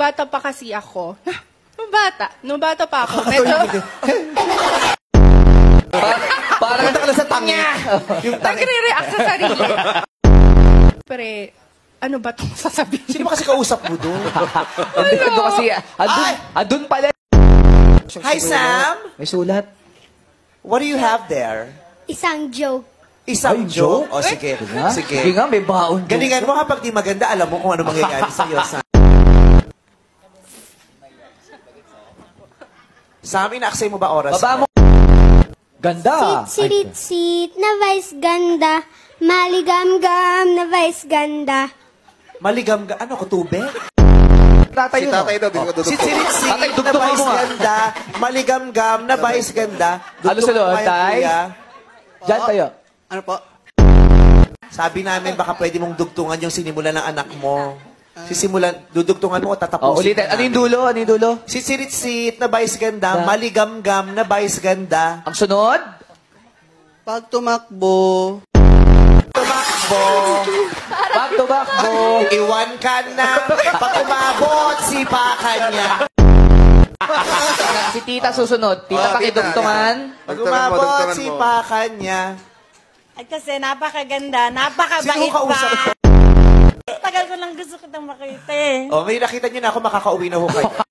Bata pa kasi ako. Nung bata pa ako. Medyo, Parang ka lang sa tangya. nagre-react sa sarili. Pero, ano ba itong sasabihin? Sino ba kasi kausap mo doon? Ando kasi, andun pala. Hi, Sam! May sulat. What do you have there? Isang joke. Isang Ay, joke? joke? O, sige. Sige Sige. nga, may baon. Galingan mo kapag di maganda, alam mo kung ano mangyayari sa'yo, Sam. Sam, inaaksay mo ba oras? Baba mo. Ganda. Sit na vice ganda. Maligam-gam na vice ganda. Maligam ka. Ano ko, tubig? Tatay yun. Tatay daw, di ko dudugtong. Sit-sit-sit Tatay, na dugtungan vice mo nga. ganda. Maligam-gam na vice ganda. Ano sunod, Tay? Diyan tayo. Ano po? Sabi namin, baka pwede mong dugtungan yung sinimulan ng anak mo. Sisimulan, dudugtungan mo o Oh, tatapusin ulitin. ka Ano yung namin. dulo? Ano yung dulo? Sit-sit na vice ganda. Maligam-gam na vice ganda. Ang sunod? Pag tumakbo, Tumakbo. Back to back mo. Iwan ka na. Pag umabot, sipakan niya. Si tita susunod. Tita pakidugtungan. Pag umabot, sipakan niya. Ay, kasi napakaganda, napakabait Sino kausap pa. Tagal ko lang gusto kitang makita eh. O, may nakita niyo na ako, makakauwi na ho kayo.